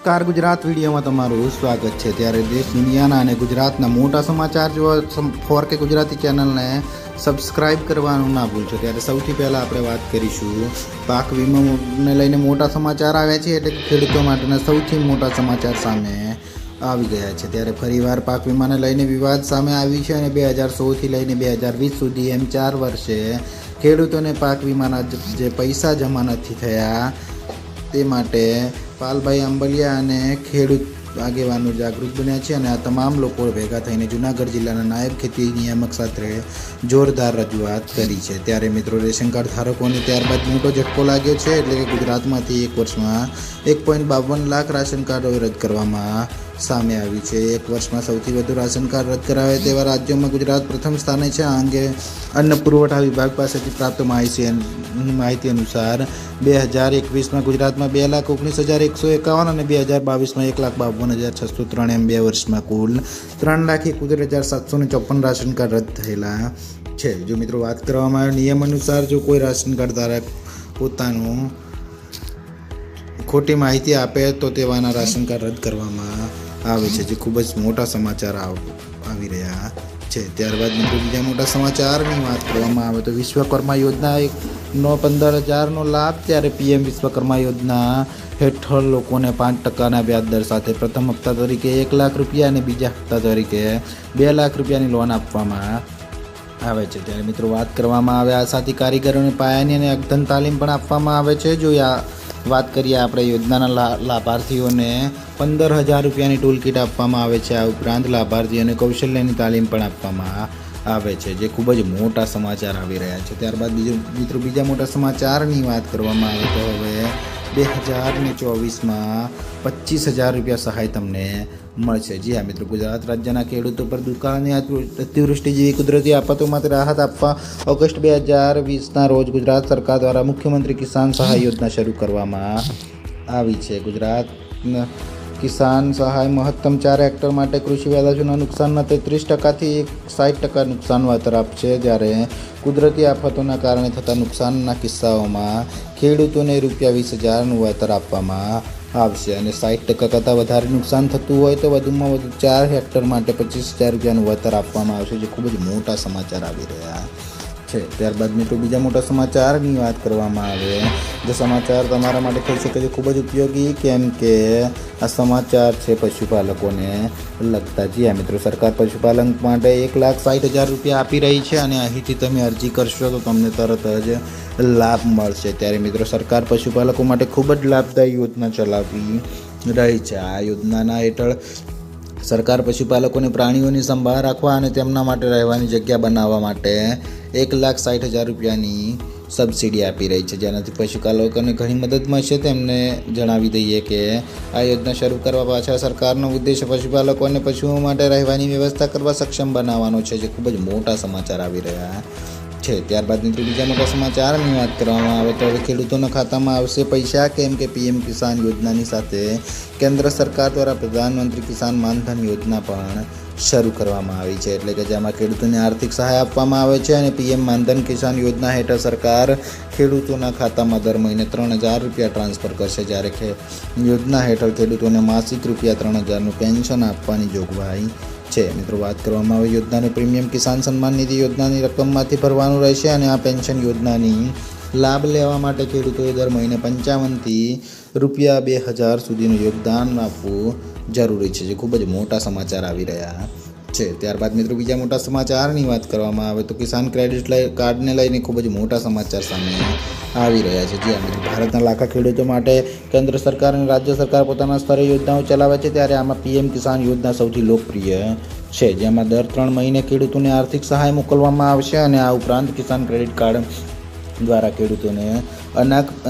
નમસ્કાર ગુજરાત વિડીયોમાં તમારું સ્વાગત છે। ત્યારે દેશ દુનિયાના અને ગુજરાતના મોટા સમાચાર જોવા ફોરકે ગુજરાતી ચેનલને સબસ્ક્રાઇબ કરવાનું ના ભૂલશો। ત્યારે સૌથી પહેલાં આપણે વાત કરીશું પાક વીમાને લઈને મોટા સમાચાર આવ્યા છે, એટલે ખેડૂતો માટેના સૌથી મોટા સમાચાર સામે આવી ગયા છે। ત્યારે ફરીવાર પાક વીમાને લઈને વિવાદ સામે આવી છે અને 2016થી લઈને 2020 સુધી એમ 4 વર્ષે ખેડૂતોને પાક વીમાના જે પૈસા જમા નથી થયા તે માટે પાલભાઈ આંબલિયા અને ખેડૂત આગેવાનો જાગૃત બન્યા છે અને આ તમામ લોકો ભેગા થઈને જૂનાગઢ જિલ્લાના નાયબ ખેતી નિયામક સાથે જોરદાર રજૂઆત કરી છે। ત્યારે મિત્રો રેશન કાર્ડ ધારકોને ત્યારબાદ મોટો ઝટકો લાગ્યો છે, એટલે કે ગુજરાતમાંથી એક વર્ષમાં 1.52 લાખ રાશન કાર્ડો રદ કરવામાં સામે આવી છે। એક વર્ષમાં સૌથી વધુ રાશન કાર્ડ રદ કરાવે તેવા રાજ્યોમાં ગુજરાત પ્રથમ સ્થાને છે। આ અંગે અન્ન પુરવઠા વિભાગ પાસેથી પ્રાપ્ત માહિતી અનુસાર 2021માં ગુજરાતમાં 2,19,151 અને 2022માં 1,52,603 એમ 2 વર્ષમાં કુલ 3,71,754 રાશન કાર્ડ રદ થયેલા છે। જો મિત્રો વાત કરવામાં આવે નિયમ અનુસાર જો કોઈ રાશન કાર્ડ ધારક પોતાનું ખોટી માહિતી આપે તો તેવાના રાશન કાર્ડ રદ કરવામાં આવે છે, જે ખૂબ જ મોટા સમાચાર આવી રહ્યા છે। ત્યારબાદ મિત્રો બીજા મોટા સમાચારની વાત કરવામાં આવે તો વિશ્વકર્મા યોજનાનો 15,000નો લાભ। ત્યારે પીએમ વિશ્વકર્મા યોજના હેઠળ લોકોને 5% વ્યાજ દર સાથે પ્રથમ હપ્તા તરીકે 1 લાખ રૂપિયા અને બીજા હપ્તા તરીકે 2 લાખ રૂપિયાની લોન આપવામાં આવે છે। ત્યારે મિત્રો વાત કરવામાં આવે આ સાથે કારીગરોને પાયાની અને અદ્યતન તાલીમ પણ આપવામાં આવે છે। જો વાત કરીએ આપણે યોજનાના લાભાર્થીઓને 15,000 રૂપિયાની ટૂલ કિટ આપવામાં આવે છે। આ ઉપરાંત લાભાર્થીઓને કૌશલ્યની તાલીમ પણ આપવામાં આવે છે, જે ખૂબ જ મોટા સમાચાર આવી રહ્યા છે। ત્યારબાદ બીજા મોટા સમાચારની વાત કરવામાં આવે તો હવે 2024માં 25,000 રૂપિયા સહાય તમને મળશે। જી હા મિત્રો, ગુજરાત રાજ્યના ખેડૂતો પર દુકાળની અતિવૃષ્ટિ જેવી કુદરતી આફતોમાંથી રાહત આપવા ઓગસ્ટ 2020ના રોજ ગુજરાત સરકાર દ્વારા મુખ્યમંત્રી કિસાન સહાય યોજના શરૂ કરવામાં આવી છે। ગુજરાત કિસાન સહાય મહત્તમ 4 હેક્ટર માટે કૃષિ પેદાશોના નુકસાનના 33%થી 60% નુકસાન વળતર આપશે। જ્યારે કુદરતી આફતોના કારણે થતા નુકસાનના કિસ્સાઓમાં ખેડૂતોને ₹20,000નું વળતર આપવામાં આવશે અને 60% કરતાં વધારે નુકસાન થતું હોય તો વધુમાં વધુ 4 હેક્ટર માટે 25,000 રૂપિયાનું વળતર આપવામાં આવશે, જે ખૂબ જ મોટા સમાચાર આવી રહ્યા છે। ત્યારબાદ મિત્રો બીજા મોટા સમાચારની વાત કરવામાં આવે જે સમાચાર તમારા માટે થઈ શકે છે ખૂબ જ ઉપયોગી, કેમ કે આ સમાચાર છે પશુપાલકોને લગતા। જી હા મિત્રો, સરકાર પશુપાલન માટે 1,60,000 રૂપિયા આપી રહી છે અને અહીંથી તમે અરજી કરશો તો તમને તરત જ લાભ મળશે। ત્યારે મિત્રો સરકાર પશુપાલકો માટે ખૂબ જ લાભદાયી યોજના ચલાવી રહી છે। આ યોજનાના હેઠળ સરકાર પશુપાલકોને પ્રાણીઓની સંભાળ રાખવા અને તેમના માટે રહેવાની જગ્યા બનાવવા માટે 1,60,000 રૂપિયાની સબસિડી આપી રહી છે, જેનાથી પશુપાલકોને ઘણી મદદ મળશે। તેમને જણાવી દઈએ કે આ યોજના શરૂ કરવા પાછળ સરકારનો ઉદ્દેશ પશુપાલકો અને પશુઓ માટે રહેવાની વ્યવસ્થા કરવા સક્ષમ બનાવવાનો છે, જે ખૂબ જ મોટા સમાચાર આવી રહ્યા છે। ત્યારબાદ મિત્રો બીજા મોટા સમાચારની વાત કરવામાં આવે તો હવે ખેડૂતોના ખાતામાં આવશે પૈસા, કેમ કે પીએમ કિસાન યોજનાની સાથે કેન્દ્ર સરકાર દ્વારા પ્રધાનમંત્રી કિસાન માનધન યોજના પણ શરૂ કરવામાં આવી છે, એટલે કે જેમાં ખેડૂતોને આર્થિક સહાય આપવામાં આવે છે અને પીએમ માનધન કિસાન યોજના હેઠળ સરકાર ખેડૂતોના ખાતામાં દર મહિને 3,000 રૂપિયા ટ્રાન્સફર કરશે। જ્યારે યોજના હેઠળ ખેડૂતોને માસિક ₹3,000નું પેન્શન આપવાની જોગવાઈ છે। મિત્રો વાત કરવામાં આવે યોજનાનું પ્રીમિયમ કિસાન સન્માન નિધિ યોજનાની રકમમાંથી ભરવાનું રહેશે અને આ પેન્શન યોજનાની લાભ લેવા માટે ખેડૂતોએ દર મહિને 55થી ₹2,000 સુધીનું યોગદાન આપવું જરૂરી છે, જે ખૂબ જ મોટા સમાચાર આવી રહ્યા છે। ત્યારબાદ મિત્રો બીજા મોટા સમાચારની વાત કરવામાં આવે તો કિસાન ક્રેડિટ કાર્ડને લઈને ખૂબ જ મોટા સમાચાર સામે આવી રહ્યા છે। જે મિત્રો ભારતના લાખા ખેડૂતો માટે કેન્દ્ર સરકાર અને રાજ્ય સરકાર પોતાના સ્તરે યોજનાઓ ચલાવે છે। ત્યારે આમાં પીએમ કિસાન યોજના સૌથી લોકપ્રિય છે, જેમાં દર 3 મહિને ખેડૂતોને આર્થિક સહાય મોકલવામાં આવશે અને આ ઉપરાંત કિસાન ક્રેડિટ કાર્ડ દ્વારા ખેડૂતોને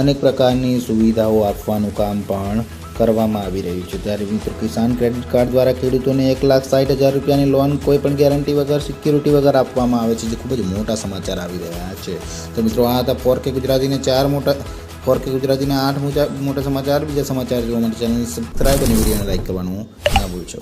અનેક પ્રકારની સુવિધાઓ આપવાનું કામ પણ કરવામાં આવી રહ્યું છે। ત્યારે મિત્રો કિસાન ક્રેડિટ કાર્ડ દ્વારા ખેડૂતોને 1,60,000 રૂપિયાની લોન કોઈ પણ ગેરંટી વગર, સિક્યુરિટી વગર આપવામાં આવે છે, જે ખૂબ જ મોટા સમાચાર આવી રહ્યા છે। તો મિત્રો આ હતા ફોરકે ગુજરાતીના 8 મોટા સમાચાર। બીજા સમાચાર જોવા માટે ચેનલ સબસ્ક્રાઈબ અને વિડીયોને લાઈક કરવાનું ના ભૂલશો।